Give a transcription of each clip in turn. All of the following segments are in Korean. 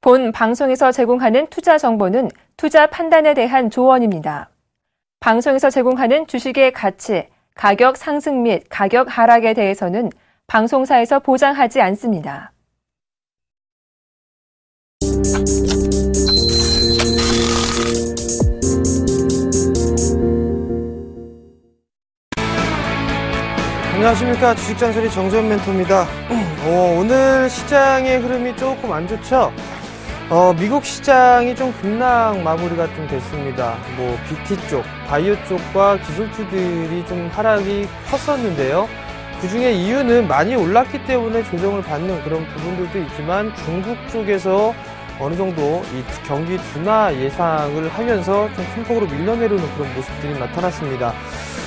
본 방송에서 제공하는 투자 정보는 투자 판단에 대한 조언입니다. 방송에서 제공하는 주식의 가치, 가격 상승 및 가격 하락에 대해서는 방송사에서 보장하지 않습니다. 안녕하십니까. 주식잔소리 정재훈 멘토입니다. 오늘 시장의 흐름이 조금 안 좋죠. 미국 시장이 좀 급락 마무리가 좀 됐습니다. BT 쪽, 바이오 쪽과 기술주들이 좀 하락이 컸었는데요. 그 중에 이유는 많이 올랐기 때문에 조정을 받는 그런 부분들도 있지만 중국 쪽에서 어느 정도 이 경기 둔화 예상을 하면서 좀 큰 폭으로 밀려내려는 그런 모습들이 나타났습니다.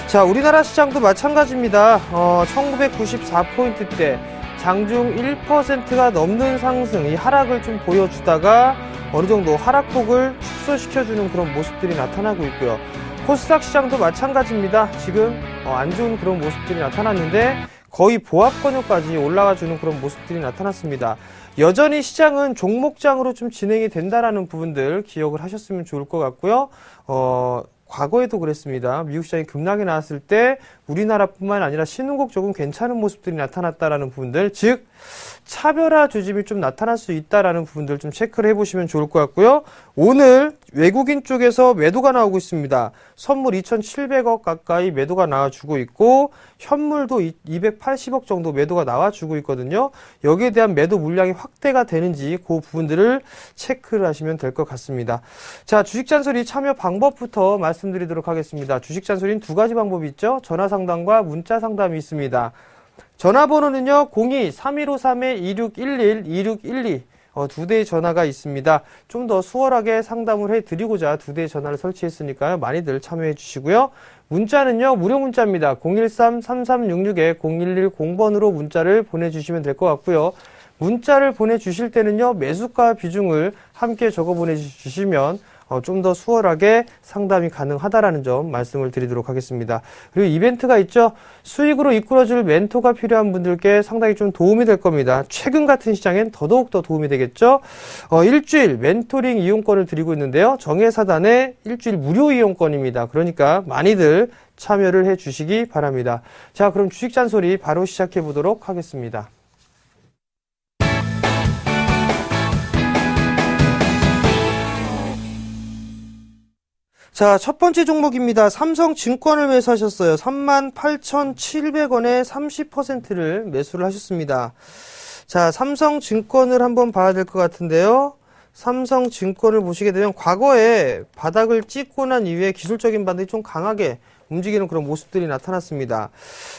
자, 우리나라 시장도 마찬가지입니다. 1994포인트대 장중 1%가 넘는 상승, 이 하락을 좀 보여주다가 어느 정도 하락폭을 축소시켜주는 그런 모습들이 나타나고 있고요. 코스닥 시장도 마찬가지입니다. 지금 안 좋은 그런 모습들이 나타났는데 거의 보합권역까지 올라가주는 그런 모습들이 나타났습니다. 여전히 시장은 종목장으로 좀 진행이 된다라는 부분들 기억을 하셨으면 좋을 것 같고요. 과거에도 그랬습니다. 미국 시장이 급락이 나왔을 때 우리나라뿐만 아니라 신흥국 조금 괜찮은 모습들이 나타났다라는 부분들, 즉 차별화 조짐이 좀 나타날 수 있다라는 부분들 좀 체크를 해보시면 좋을 것 같고요. 오늘 외국인 쪽에서 매도가 나오고 있습니다. 선물 2,700억 가까이 매도가 나와주고 있고 현물도 280억 정도 매도가 나와주고 있거든요. 여기에 대한 매도 물량이 확대가 되는지 그 부분들을 체크를 하시면 될 것 같습니다. 자, 주식잔소리 참여 방법부터 말씀드리도록 하겠습니다. 주식잔소리는 두 가지 방법이 있죠. 전화상담과 문자상담이 있습니다. 전화번호는요, 02-3153-2611, 2612. 두 대의 전화가 있습니다. 좀 더 수월하게 상담을 해드리고자 두 대의 전화를 설치했으니까요. 많이들 참여해 주시고요. 문자는요, 무료 문자입니다. 013-3366-0110번으로 문자를 보내주시면 될 것 같고요. 문자를 보내주실 때는요, 매수가 비중을 함께 적어 보내주시면 좀 더 수월하게 상담이 가능하다라는 점 말씀을 드리도록 하겠습니다. 그리고 이벤트가 있죠. 수익으로 이끌어줄 멘토가 필요한 분들께 상당히 좀 도움이 될 겁니다. 최근 같은 시장엔 더더욱 더 도움이 되겠죠. 일주일 멘토링 이용권을 드리고 있는데요. 정예사단의 일주일 무료 이용권입니다. 그러니까 많이들 참여를 해 주시기 바랍니다. 자, 그럼 주식잔소리 바로 시작해 보도록 하겠습니다. 자, 첫 번째 종목입니다. 삼성증권을 매수하셨어요. 38,700원에 30%를 매수를 하셨습니다. 자, 삼성증권을 한번 봐야 될 것 같은데요. 삼성증권을 보시게 되면 과거에 바닥을 찍고 난 이후에 기술적인 반등이 좀 강하게 움직이는 그런 모습들이 나타났습니다.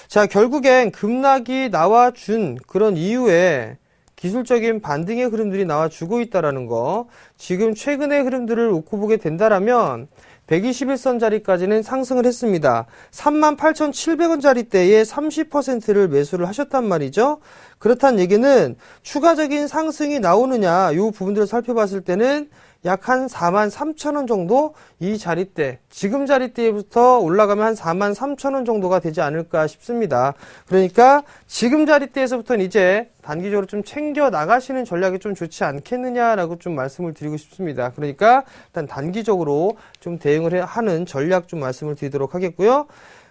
자, 결국엔 급락이 나와준 그런 이후에 기술적인 반등의 흐름들이 나와주고 있다라는 거, 지금 최근의 흐름들을 놓고 보게 된다라면 121선 자리까지는 상승을 했습니다. 38,700원 자리대에 30%를 매수를 하셨단 말이죠. 그렇다는 얘기는 추가적인 상승이 나오느냐, 이 부분들을 살펴봤을 때는 약 한 43,000원 정도 이 자리대, 지금 자리대부터 올라가면 한 43,000원 정도가 되지 않을까 싶습니다. 그러니까 지금 자리대에서부터는 이제 단기적으로 좀 챙겨 나가시는 전략이 좀 좋지 않겠느냐라고 좀 말씀을 드리고 싶습니다. 그러니까 일단 단기적으로 좀 대응을 하는 전략 좀 말씀을 드리도록 하겠고요.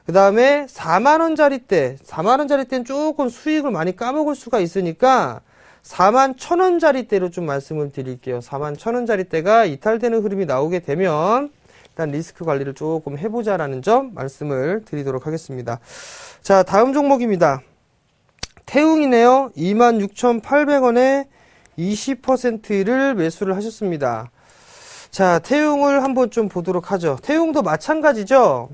그 다음에 4만원 자리대, 4만원 자리대는 조금 수익을 많이 까먹을 수가 있으니까 41,000원짜리대로 좀 말씀을 드릴게요. 41,000원짜리대가 이탈되는 흐름이 나오게 되면 일단 리스크 관리를 조금 해보자라는 점 말씀을 드리도록 하겠습니다. 자, 다음 종목입니다. 태웅이네요. 26,800원에 20%를 매수를 하셨습니다. 자, 태웅을 한번 좀 보도록 하죠. 태웅도 마찬가지죠.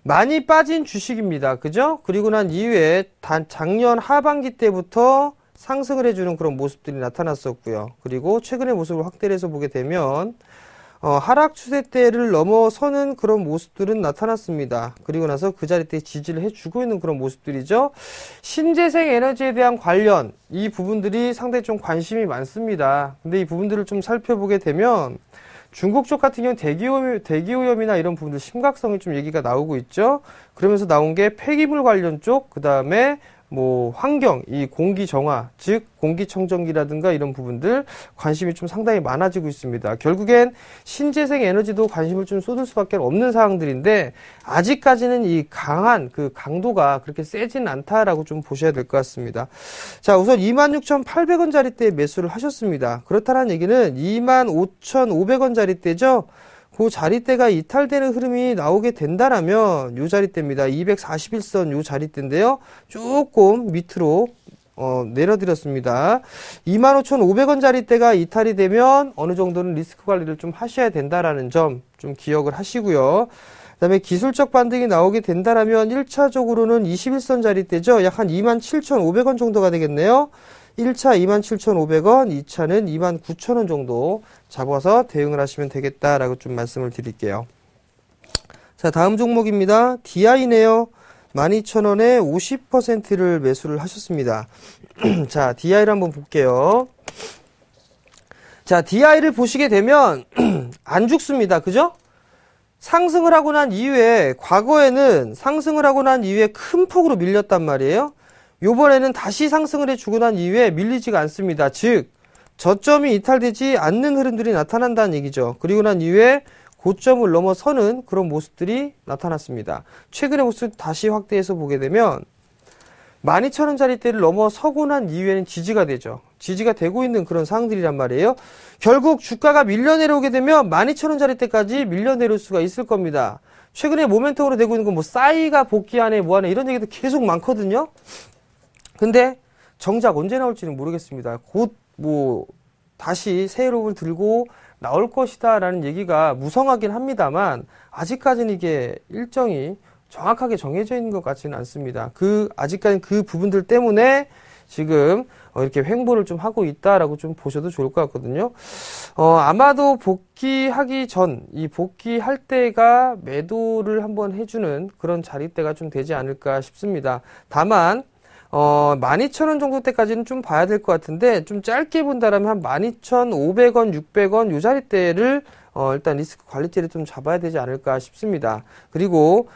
많이 빠진 주식입니다. 그죠? 그리고 난 이후에 작년 하반기 때부터 상승을 해주는 그런 모습들이 나타났었고요. 그리고 최근의 모습을 확대를 해서 보게 되면 하락 추세대를 넘어서는 그런 모습들은 나타났습니다. 그리고 나서 그 자리대에 지지를 해주고 있는 그런 모습들이죠. 신재생 에너지에 대한 관련, 이 부분들이 상당히 좀 관심이 많습니다. 근데 이 부분들을 좀 살펴보게 되면 중국 쪽 같은 경우는 대기오염이나 이런 부분들 심각성이 좀 얘기가 나오고 있죠. 그러면서 나온 게 폐기물 관련 쪽, 그 다음에 뭐 환경, 이 공기 정화, 즉 공기청정기라든가 이런 부분들 관심이 좀 상당히 많아지고 있습니다. 결국엔 신재생 에너지도 관심을 좀 쏟을 수밖에 없는 사항들인데 아직까지는 이 강한 그 강도가 그렇게 세진 않다라고 좀 보셔야 될 것 같습니다. 자, 우선 26,800원짜리대에 매수를 하셨습니다. 그렇다는 얘기는 25,500원짜리대죠. 그 자리대가 이탈되는 흐름이 나오게 된다라면 요 자리대입니다. 241선 요 자리대인데요. 조금 밑으로 내려드렸습니다. 25,500원 자리대가 이탈이 되면 어느 정도는 리스크 관리를 좀 하셔야 된다라는 점 좀 기억을 하시고요. 그다음에 기술적 반등이 나오게 된다라면 1차적으로는 21선 자리대죠. 약 한 27,500원 정도가 되겠네요. 1차 27,500원, 2차는 29,000원 정도 잡아서 대응을 하시면 되겠다라고 좀 말씀을 드릴게요. 자, 다음 종목입니다. DI네요. 12,000원에 50%를 매수를 하셨습니다. 자, DI를 한번 볼게요. 자, DI를 보시게 되면 안 죽습니다. 그죠? 상승을 하고 난 이후에 과거에는 상승을 하고 난 이후에 큰 폭으로 밀렸단 말이에요. 요번에는 다시 상승을 해주고 난 이후에 밀리지가 않습니다. 즉 저점이 이탈되지 않는 흐름들이 나타난다는 얘기죠. 그리고 난 이후에 고점을 넘어서는 그런 모습들이 나타났습니다. 최근의 모습 다시 확대해서 보게 되면 12,000원짜리대를 넘어서고 난 이후에는 지지가 되죠. 지지가 되고 있는 그런 상황들이란 말이에요. 결국 주가가 밀려 내려오게 되면 12,000원짜리대까지 밀려 내려올 수가 있을 겁니다. 최근에 모멘텀으로 되고 있는 건 뭐 싸이가 복귀하네 뭐하네 이런 얘기도 계속 많거든요. 근데 정작 언제 나올지는 모르겠습니다. 곧 뭐 다시 새 흐름을 들고 나올 것이다 라는 얘기가 무성하긴 합니다만 아직까지는 이게 일정이 정확하게 정해져 있는 것 같지는 않습니다. 아직까지는 그 부분들 때문에 지금 이렇게 횡보를 좀 하고 있다라고 좀 보셔도 좋을 것 같거든요. 아마도 복귀하기 전, 이 복귀할 때가 매도를 한번 해주는 그런 자리대가 좀 되지 않을까 싶습니다. 다만 12,000원 정도 때까지는 좀 봐야 될 것 같은데 좀 짧게 본다라면 한 12,500원, 600원 요 자리대를 일단 리스크 관리대를 좀 잡아야 되지 않을까 싶습니다. 그리고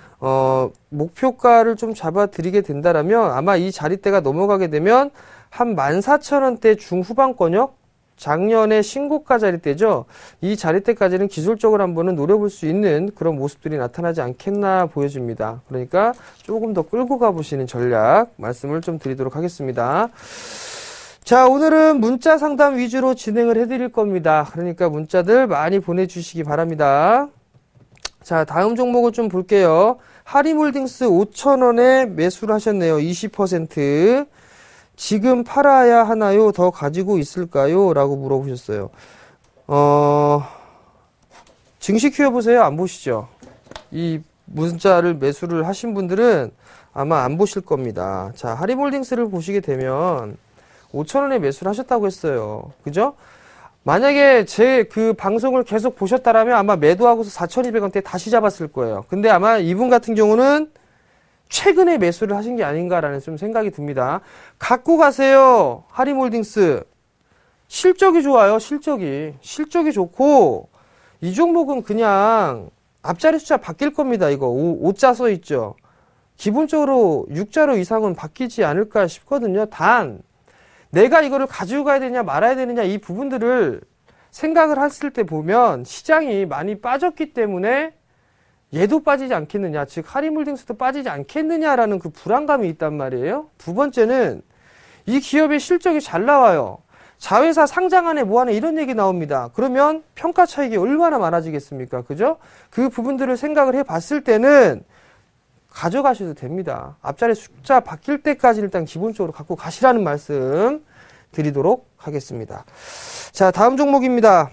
목표가를 좀 잡아 드리게 된다라면 아마 이 자리대가 넘어가게 되면 한 14,000원대 중후반권역 작년에 신고가 자리대죠. 이 자리대까지는 기술적으로 한번은 노려볼 수 있는 그런 모습들이 나타나지 않겠나 보여집니다. 그러니까 조금 더 끌고 가보시는 전략 말씀을 좀 드리도록 하겠습니다. 자, 오늘은 문자 상담 위주로 진행을 해드릴 겁니다. 그러니까 문자들 많이 보내주시기 바랍니다. 자, 다음 종목을 좀 볼게요. 하림홀딩스 5,000원에 매수를 하셨네요. 20%. 지금 팔아야 하나요? 더 가지고 있을까요? 라고 물어보셨어요. 증시 큐 해보세요. 안 보시죠? 이 문자를 매수를 하신 분들은 아마 안 보실 겁니다. 자, 하림홀딩스를 보시게 되면 5,000원에 매수를 하셨다고 했어요. 그죠? 만약에 제 그 방송을 계속 보셨다라면 아마 매도하고서 4,200원대 다시 잡았을 거예요. 근데 아마 이분 같은 경우는 최근에 매수를 하신 게 아닌가라는 좀 생각이 듭니다. 갖고 가세요. 하림홀딩스. 실적이 좋아요. 실적이 좋고 이 종목은 그냥 앞자리 숫자 바뀔 겁니다. 이거 5자 써 있죠. 기본적으로 6자로 이상은 바뀌지 않을까 싶거든요. 단 내가 이거를 가지고 가야 되냐 말아야 되느냐 이 부분들을 생각을 했을 때 보면 시장이 많이 빠졌기 때문에 얘도 빠지지 않겠느냐, 즉 하림홀딩스도 빠지지 않겠느냐라는 그 불안감이 있단 말이에요. 두 번째는 이 기업의 실적이 잘 나와요. 자회사 상장하네 뭐하네 이런 얘기 나옵니다. 그러면 평가 차익이 얼마나 많아지겠습니까? 그죠? 그 부분들을 생각을 해봤을 때는 가져가셔도 됩니다. 앞자리 숫자 바뀔 때까지 일단 기본적으로 갖고 가시라는 말씀 드리도록 하겠습니다. 자, 다음 종목입니다.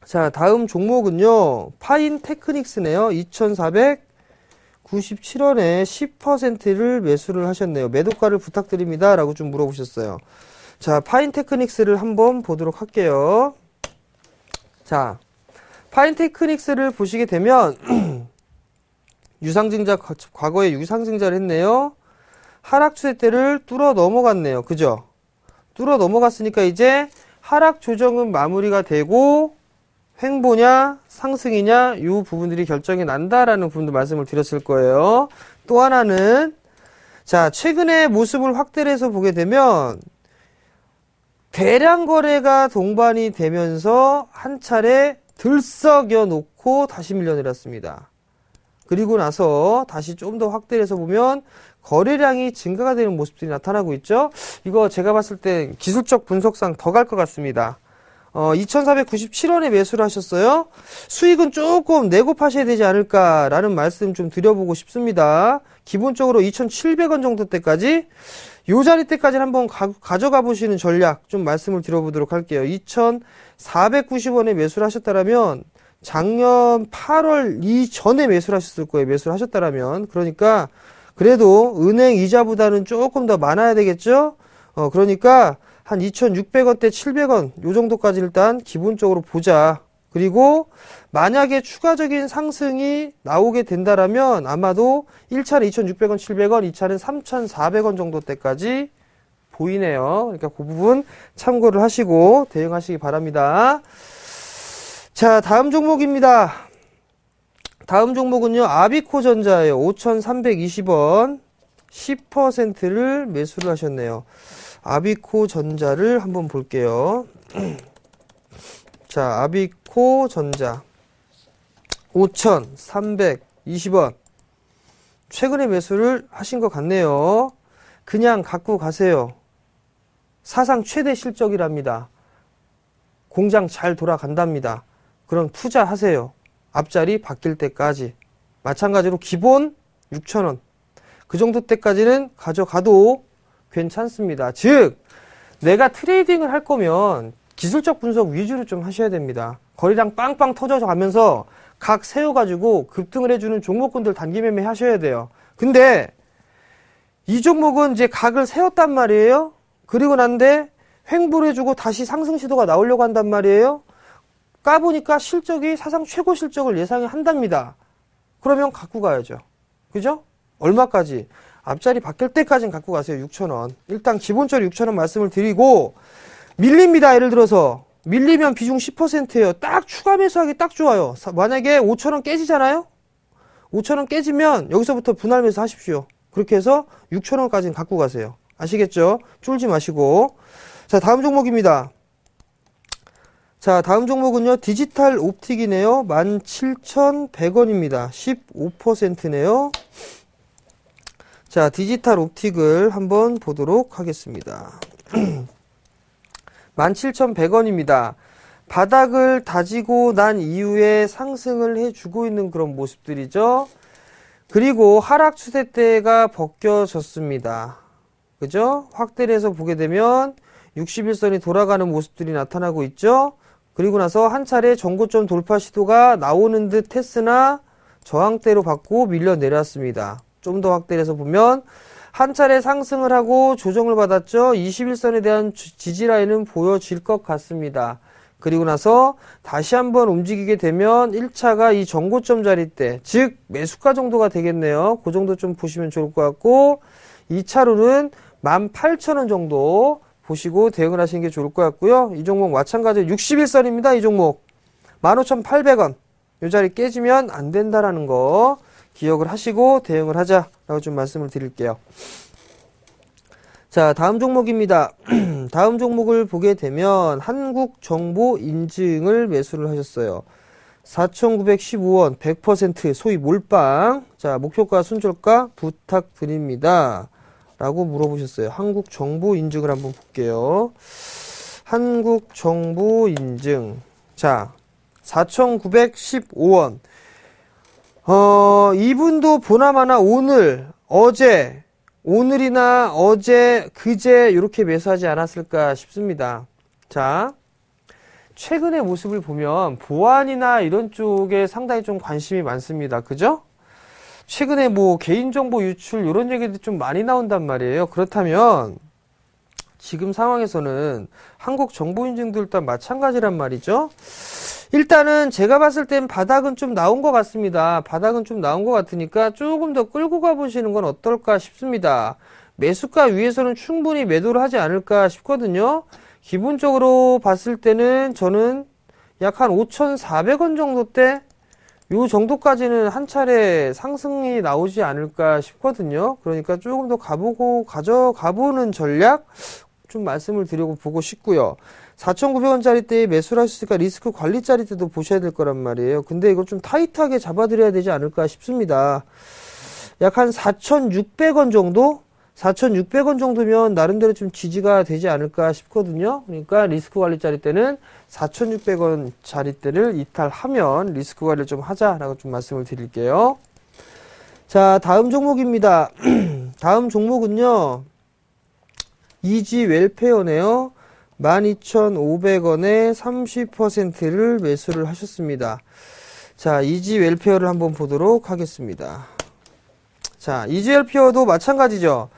자, 다음 종목은요, 파인테크닉스네요. 2,497원에 10%를 매수를 하셨네요. 매도가를 부탁드립니다. 라고 좀 물어보셨어요. 자, 파인테크닉스를 한번 보도록 할게요. 자, 파인테크닉스를 보시게 되면, 유상증자, 과거에 유상증자를 했네요. 하락 추세대를 뚫어 넘어갔네요. 그죠? 뚫어 넘어갔으니까 이제 하락 조정은 마무리가 되고, 횡보냐 상승이냐 이 부분들이 결정이 난다라는 부분도 말씀을 드렸을 거예요. 또 하나는 자, 최근의 모습을 확대를 해서 보게 되면 대량 거래가 동반이 되면서 한 차례 들썩여 놓고 다시 밀려내렸습니다. 그리고 나서 다시 좀 더 확대를 해서 보면 거래량이 증가가 되는 모습들이 나타나고 있죠. 이거 제가 봤을 때 기술적 분석상 더 갈 것 같습니다. 2,497원에 매수를 하셨어요. 수익은 조금 내고 파셔야 되지 않을까라는 말씀 좀 드려보고 싶습니다. 기본적으로 2,700원 정도 때까지 요 자리 때까지 한번 가져가 보시는 전략 좀 말씀을 드려보도록 할게요. 2,490원에 매수를 하셨다라면 작년 8월 이전에 매수를 하셨을 거예요. 매수를 하셨다라면. 그러니까 그래도 은행 이자보다는 조금 더 많아야 되겠죠? 그러니까 한 2,600원대 700원 요 정도까지 일단 기본적으로 보자. 그리고 만약에 추가적인 상승이 나오게 된다라면 아마도 1차는 2,600원 700원, 2차는 3,400원 정도 때까지 보이네요. 그러니까 그 부분 참고를 하시고 대응하시기 바랍니다. 자, 다음 종목입니다. 다음 종목은요, 아비코전자예요. 5,320원 10%를 매수를 하셨네요. 아비코전자를 한번 볼게요. 자, 아비코전자 5,320원 최근에 매수를 하신 것 같네요. 그냥 갖고 가세요. 사상 최대 실적이랍니다. 공장 잘 돌아간답니다. 그럼 투자하세요. 앞자리 바뀔 때까지. 마찬가지로 기본 6,000원 그 정도 때까지는 가져가도 괜찮습니다. 즉 내가 트레이딩을 할 거면 기술적 분석 위주로 좀 하셔야 됩니다. 거래량 빵빵 터져서 가면서 각 세워가지고 급등을 해주는 종목군들 단기 매매 하셔야 돼요. 근데 이 종목은 이제 각을 세웠단 말이에요. 그리고 난데 횡보를 해주고 다시 상승 시도가 나오려고 한단 말이에요. 까보니까 실적이 사상 최고 실적을 예상을 한답니다. 그러면 갖고 가야죠. 그죠? 얼마까지? 앞자리 바뀔 때까지는 갖고 가세요. 6,000원. 일단 기본적으로 6,000원 말씀을 드리고 밀립니다. 예를 들어서 밀리면 비중 10%예요. 딱 추가 매수하기 딱 좋아요. 만약에 5,000원 깨지잖아요. 5,000원 깨지면 여기서부터 분할 매수 하십시오. 그렇게 해서 6,000원까지는 갖고 가세요. 아시겠죠? 쫄지 마시고. 자, 다음 종목입니다. 자, 다음 종목은요. 디지털 옵틱이네요. 17,100원입니다. 15%네요. 자, 디지털 옵틱을 한번 보도록 하겠습니다. 17,100원입니다. 바닥을 다지고 난 이후에 상승을 해주고 있는 그런 모습들이죠. 그리고 하락 추세대가 벗겨졌습니다. 그죠? 확대를 해서 보게 되면 61선이 돌아가는 모습들이 나타나고 있죠. 그리고 나서 한 차례 전고점 돌파 시도가 나오는 듯 했으나 저항대로 받고 밀려 내렸습니다. 좀 더 확대를 해서 보면 한 차례 상승을 하고 조정을 받았죠. 21선에 대한 지지 라인은 보여질 것 같습니다. 그리고 나서 다시 한번 움직이게 되면 1차가 이 전고점 자리대, 즉 매수가 정도가 되겠네요. 그 정도 좀 보시면 좋을 것 같고 2차로는 18,000원 정도 보시고 대응을 하시는 게 좋을 것 같고요. 이 종목 마찬가지로 61선입니다. 이 종목 15,800원 이 자리 깨지면 안 된다라는 거 기억을 하시고 대응을 하자라고 좀 말씀을 드릴게요. 자, 다음 종목입니다. 다음 종목을 보게 되면 한국정보인증을 매수를 하셨어요. 4,915원 100% 소위 몰빵. 자, 목표가 순저가 부탁드립니다. 라고 물어보셨어요. 한국정보인증을 한번 볼게요. 한국정보인증. 자, 4,915원. 이분도 보나마나 오늘이나 어제, 그제 이렇게 매수하지 않았을까 싶습니다. 자, 최근의 모습을 보면 보안이나 이런 쪽에 상당히 좀 관심이 많습니다. 그죠? 최근에 뭐 개인정보 유출 이런 얘기도 좀 많이 나온단 말이에요. 그렇다면 지금 상황에서는 한국정보인증도 일단 마찬가지란 말이죠. 일단은 제가 봤을 땐 바닥은 좀 나온 것 같습니다. 바닥은 좀 나온 것 같으니까 조금 더 끌고 가보시는 건 어떨까 싶습니다. 매수가 위에서는 충분히 매도를 하지 않을까 싶거든요. 기본적으로 봤을 때는 저는 약 한 5,400원 정도 때 요 정도까지는 한 차례 상승이 나오지 않을까 싶거든요. 그러니까 조금 더 가져가보는 전략 좀 말씀을 드리고 보고 싶고요. 4,900원짜리대에 매수를 하셨으니까 리스크 관리짜리대도 보셔야 될 거란 말이에요. 근데 이거 좀 타이트하게 잡아드려야 되지 않을까 싶습니다. 약 한 4,600원 정도? 4,600원 정도면 나름대로 좀 지지가 되지 않을까 싶거든요. 그러니까 리스크 관리짜리 때는 4,600원짜리 때를 이탈하면 리스크 관리를 좀 하자라고 좀 말씀을 드릴게요. 자, 다음 종목입니다. 다음 종목은요. 이지 웰페어네요. 12,500원에 30%를 매수를 하셨습니다. 자, 이지 웰페어를 한번 보도록 하겠습니다. 자, 이지 웰페어도 마찬가지죠.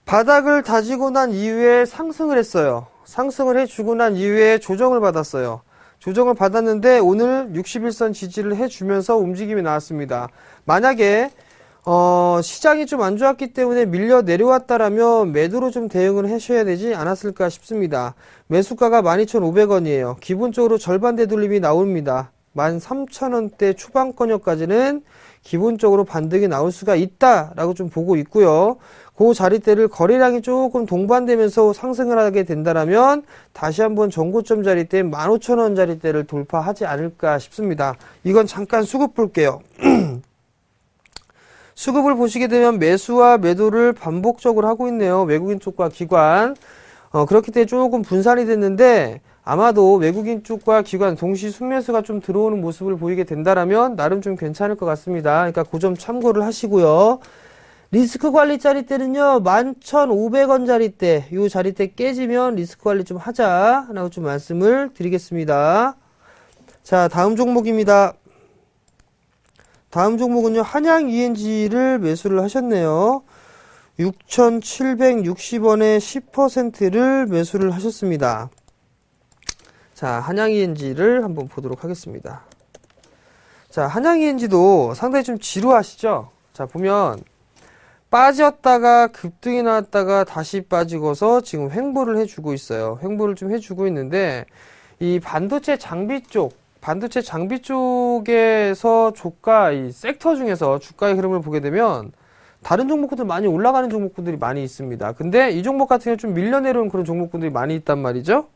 바닥을 다지고 난 이후에 상승을 했어요. 상승을 해주고 난 이후에 조정을 받았어요. 조정을 받았는데 오늘 61선 지지를 해주면서 움직임이 나왔습니다. 만약에 시장이 좀 안 좋았기 때문에 밀려 내려왔다라면 매도로 좀 대응을 하셔야 되지 않았을까 싶습니다. 매수가가 12,500원이에요. 기본적으로 절반 되돌림이 나옵니다. 13,000원대 초반권역까지는 기본적으로 반등이 나올 수가 있다라고 좀 보고 있고요. 그 자리대를 거래량이 조금 동반되면서 상승을 하게 된다라면 다시 한번 전고점 자리대 15,000원 자리대를 돌파하지 않을까 싶습니다. 이건 잠깐 수급 볼게요. 수급을 보시게 되면 매수와 매도를 반복적으로 하고 있네요. 외국인 쪽과 기관. 그렇기 때문에 조금 분산이 됐는데 아마도 외국인 쪽과 기관 동시 순매수가 좀 들어오는 모습을 보이게 된다라면 나름 좀 괜찮을 것 같습니다. 그러니까 그 점 참고를 하시고요. 리스크 관리 자리대는요, 11,500원 자리대, 요 자리대 깨지면 리스크 관리 좀 하자라고 좀 말씀을 드리겠습니다. 자, 다음 종목입니다. 다음 종목은요, 한양 ENG를 매수를 하셨네요. 6,760원에 10%를 매수를 하셨습니다. 자, 한양 ENG를 한번 보도록 하겠습니다. 자, 한양 ENG도 상당히 좀 지루하시죠? 자, 보면 빠졌다가 급등이 나왔다가 다시 빠지고서 지금 횡보를 해주고 있어요. 횡보를 좀 해주고 있는데 이 반도체 장비 쪽에서 이 섹터 중에서 주가의 흐름을 보게 되면 다른 종목군들 많이 올라가는 종목군들이 많이 있습니다. 근데 이 종목 같은 경우는 좀 밀려내려온 그런 종목군들이 많이 있단 말이죠.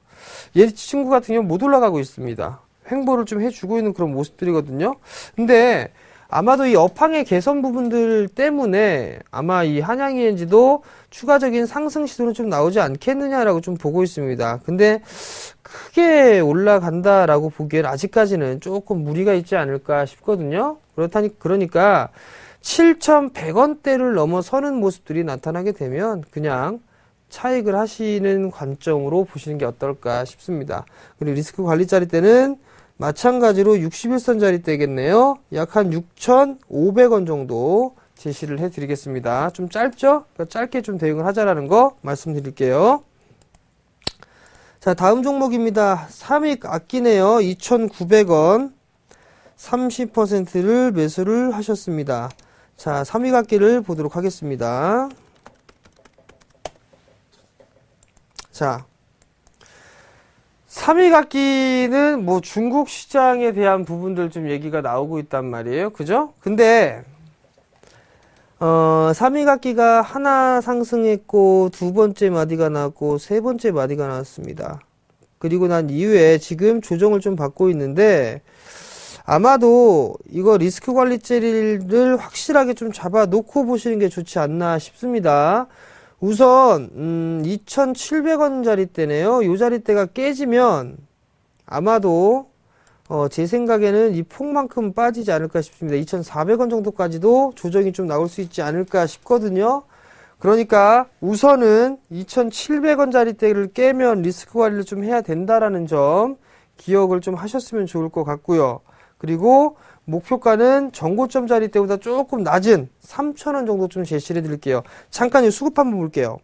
얘 친구 같은 경우는 못 올라가고 있습니다. 횡보를 좀 해주고 있는 그런 모습들이거든요. 근데 아마도 이 업황의 개선 부분들 때문에 아마 이 한양 ENG도 추가적인 상승 시도는 좀 나오지 않겠느냐라고 좀 보고 있습니다. 근데 크게 올라간다라고 보기엔 아직까지는 조금 무리가 있지 않을까 싶거든요. 그러니까 7,100원대를 넘어서는 모습들이 나타나게 되면 그냥 차익을 하시는 관점으로 보시는 게 어떨까 싶습니다. 그리고 리스크 관리짜리 때는 마찬가지로 61선 자리대겠네요. 약 한 6,500원 정도 제시를 해드리겠습니다. 좀 짧죠? 그러니까 짧게 좀 대응을 하자라는 거 말씀드릴게요. 자, 다음 종목입니다. 삼익 악기네요. 2,900원 30%를 매수를 하셨습니다. 자, 삼익 악기를 보도록 하겠습니다. 자, 삼익악기는 뭐 중국 시장에 대한 부분들 좀 얘기가 나오고 있단 말이에요. 그죠? 근데 삼익악기가 하나 상승했고 두 번째 마디가 나왔고 세 번째 마디가 나왔습니다. 그리고 난 이후에 지금 조정을 좀 받고 있는데 아마도 이거 리스크 관리제를 확실하게 좀 잡아 놓고 보시는 게 좋지 않나 싶습니다. 우선 2,700원 자리대네요. 이 자리대가 깨지면 아마도 제 생각에는 이 폭만큼 빠지지 않을까 싶습니다. 2,400원 정도까지도 조정이 좀 나올 수 있지 않을까 싶거든요. 그러니까 우선은 2,700원 자리대를 깨면 리스크 관리를 좀 해야 된다라는 점 기억을 좀 하셨으면 좋을 것 같고요. 그리고 목표가는 전고점 자리대보다 조금 낮은 3,000원 정도 좀 제시를 해드릴게요. 잠깐 이 수급 한번 볼게요.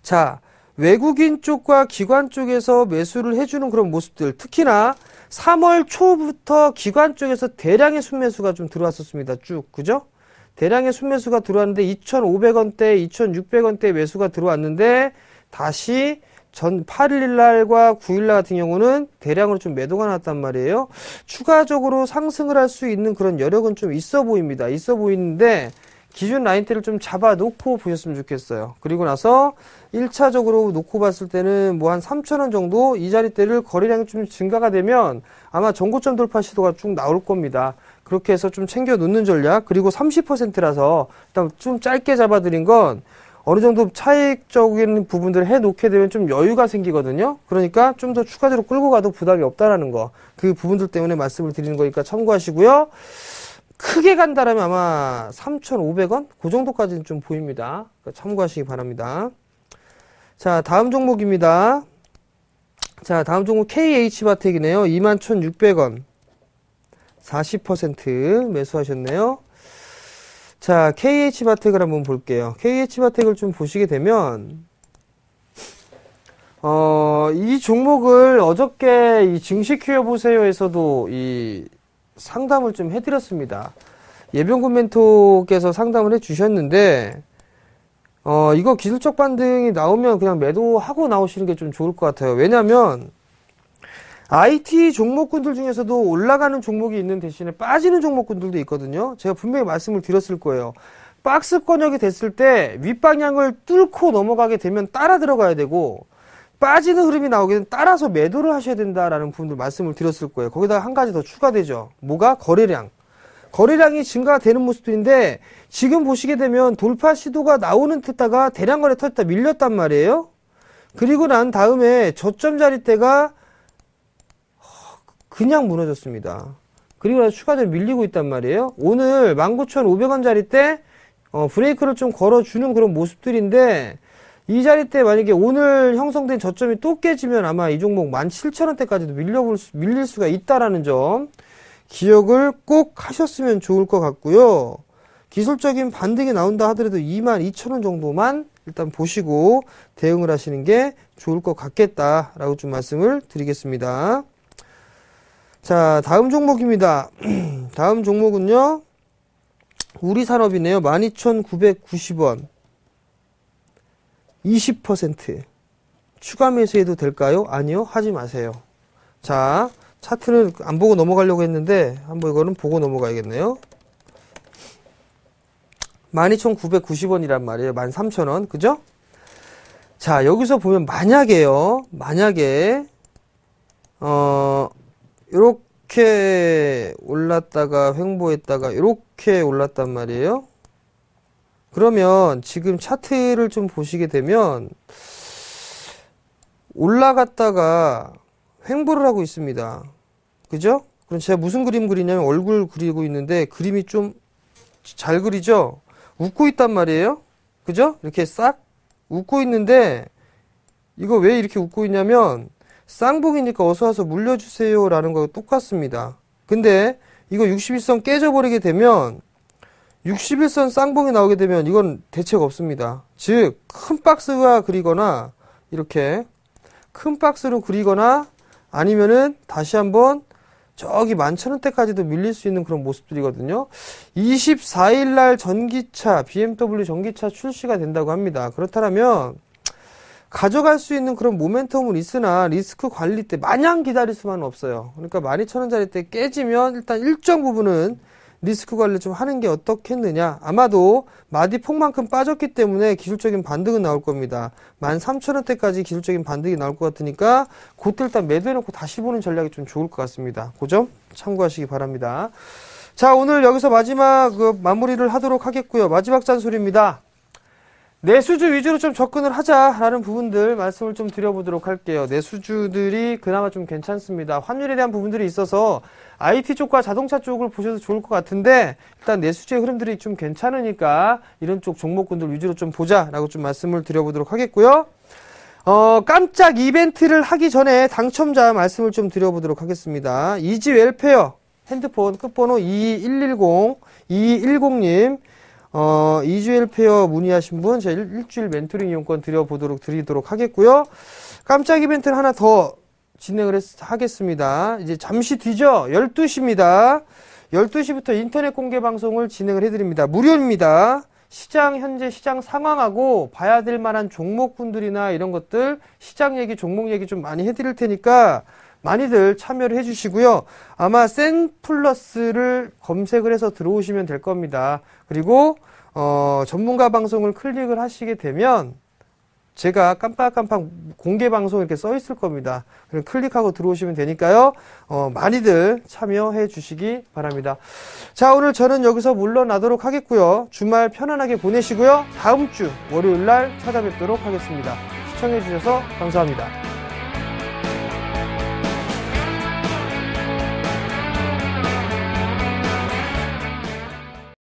자, 외국인 쪽과 기관 쪽에서 매수를 해주는 그런 모습들, 특히나 3월 초부터 기관 쪽에서 대량의 순매수가 좀 들어왔었습니다. 쭉, 그죠? 대량의 순매수가 들어왔는데 2,500원대, 2,600원대 매수가 들어왔는데 다시 전 8일날과 9일날 같은 경우는 대량으로 좀 매도가 나왔단 말이에요. 추가적으로 상승을 할 수 있는 그런 여력은 좀 있어 보입니다. 있어 보이는데 기준 라인대를 좀 잡아놓고 보셨으면 좋겠어요. 그리고 나서 1차적으로 놓고 봤을 때는 뭐 한 3,000원 정도 이 자리대를 거래량이 좀 증가가 되면 아마 전고점 돌파 시도가 쭉 나올 겁니다. 그렇게 해서 좀 챙겨 놓는 전략. 그리고 30%라서 일단 좀 짧게 잡아드린 건 어느 정도 차익적인 부분들을 해놓게 되면 좀 여유가 생기거든요. 그러니까 좀 더 추가적으로 끌고 가도 부담이 없다라는 거. 그 부분들 때문에 말씀을 드리는 거니까 참고하시고요. 크게 간다라면 아마 3,500원? 그 정도까지는 좀 보입니다. 그러니까 참고하시기 바랍니다. 자, 다음 종목입니다. 자, 다음 종목 KH바텍이네요. 21,600원. 40% 매수하셨네요. 자, KH바텍을 한번 볼게요. KH바텍을 좀 보시게 되면, 이 종목을 어저께 이 증시 키워보세요에서도 이 상담을 좀 해드렸습니다. 예병군 멘토께서 상담을 해주셨는데, 이거 기술적 반등이 나오면 그냥 매도하고 나오시는 게 좀 좋을 것 같아요. 왜냐면, IT 종목군들 중에서도 올라가는 종목이 있는 대신에 빠지는 종목군들도 있거든요. 제가 분명히 말씀을 드렸을 거예요. 박스권역이 됐을 때 윗방향을 뚫고 넘어가게 되면 따라 들어가야 되고 빠지는 흐름이 나오게 되면 따라서 매도를 하셔야 된다라는 부분들 말씀을 드렸을 거예요. 거기다가 한 가지 더 추가되죠. 뭐가? 거래량. 거래량이 증가가 되는 모습들인데 지금 보시게 되면 돌파 시도가 나오는 듯다가 대량 거래 터졌다 밀렸단 말이에요. 그리고 난 다음에 저점 자리대가 그냥 무너졌습니다. 그리고 나서 추가적으로 밀리고 있단 말이에요. 오늘 19,500원 자리대 브레이크를 좀 걸어주는 그런 모습들인데 이 자리대 만약에 오늘 형성된 저점이 또 깨지면 아마 이 종목 17,000원대까지도 밀릴 수가 있다라는 점 기억을 꼭 하셨으면 좋을 것 같고요. 기술적인 반등이 나온다 하더라도 22,000원 정도만 일단 보시고 대응을 하시는 게 좋을 것 같겠다라고 좀 말씀을 드리겠습니다. 자, 다음 종목입니다. 다음 종목은요, 우리산업이네요. 12,990원. 20%. 추가 매수해도 될까요? 아니요, 하지 마세요. 자, 차트는 안 보고 넘어가려고 했는데, 한번 이거는 보고 넘어가야겠네요. 12,990원이란 말이에요. 13,000원. 그죠? 자, 여기서 보면 만약에, 이렇게 올랐다가 횡보했다가 이렇게 올랐단 말이에요. 그러면 지금 차트를 좀 보시게 되면 올라갔다가 횡보를 하고 있습니다. 그죠? 그럼 제가 무슨 그림 그리냐면 얼굴 그리고 있는데 그림이 좀 잘 그리죠? 웃고 있단 말이에요. 그죠? 이렇게 싹 웃고 있는데 이거 왜 이렇게 웃고 있냐면 쌍봉이니까 어서와서 물려주세요 라는 거와 똑같습니다. 근데 이거 61선 깨져버리게 되면 61선 쌍봉이 나오게 되면 이건 대책 없습니다. 즉 큰 박스가 그리거나 이렇게 큰 박스로 그리거나 아니면은 다시 한번 저기 11,000원대까지도 밀릴 수 있는 그런 모습들이거든요. 24일날 전기차 BMW 전기차 출시가 된다고 합니다. 그렇다면 가져갈 수 있는 그런 모멘텀은 있으나 리스크 관리 때 마냥 기다릴 수만은 없어요. 그러니까 12,000원짜리 때 깨지면 일단 일정 부분은 리스크 관리 좀 하는 게 어떻겠느냐. 아마도 마디폭만큼 빠졌기 때문에 기술적인 반등은 나올 겁니다. 13,000원대까지 기술적인 반등이 나올 것 같으니까 그때 일단 매도해놓고 다시 보는 전략이 좀 좋을 것 같습니다. 그 점 참고하시기 바랍니다. 자, 오늘 여기서 마지막 마무리를 하도록 하겠고요. 마지막 잔소리입니다. 내수주 위주로 좀 접근을 하자라는 부분들 말씀을 좀 드려보도록 할게요. 내수주들이 그나마 좀 괜찮습니다. 환율에 대한 부분들이 있어서 IT 쪽과 자동차 쪽을 보셔도 좋을 것 같은데 일단 내수주의 흐름들이 좀 괜찮으니까 이런 쪽 종목군들 위주로 좀 보자라고 좀 말씀을 드려보도록 하겠고요. 깜짝 이벤트를 하기 전에 당첨자 말씀을 좀 드려보도록 하겠습니다. 이지 웰페어 핸드폰 끝번호 2110님 이주엘페어 문의하신 분, 제가 일주일 멘토링 이용권 드리도록 하겠고요. 깜짝 이벤트를 하나 더 진행을 하겠습니다. 이제 잠시 뒤죠? 12시입니다. 12시부터 인터넷 공개 방송을 진행을 해드립니다. 무료입니다. 현재 시장 상황하고 봐야 될 만한 종목군들이나 이런 것들, 시장 얘기, 종목 얘기 좀 많이 해드릴 테니까 많이들 참여를 해주시고요. 아마 센플러스를 검색을 해서 들어오시면 될 겁니다. 그리고 전문가 방송을 클릭을 하시게 되면 제가 깜빡깜빡 공개 방송 이렇게 써 있을 겁니다. 그럼 클릭하고 들어오시면 되니까요. 많이들 참여해 주시기 바랍니다. 자, 오늘 저는 여기서 물러나도록 하겠고요. 주말 편안하게 보내시고요. 다음 주 월요일 날 찾아뵙도록 하겠습니다. 시청해 주셔서 감사합니다.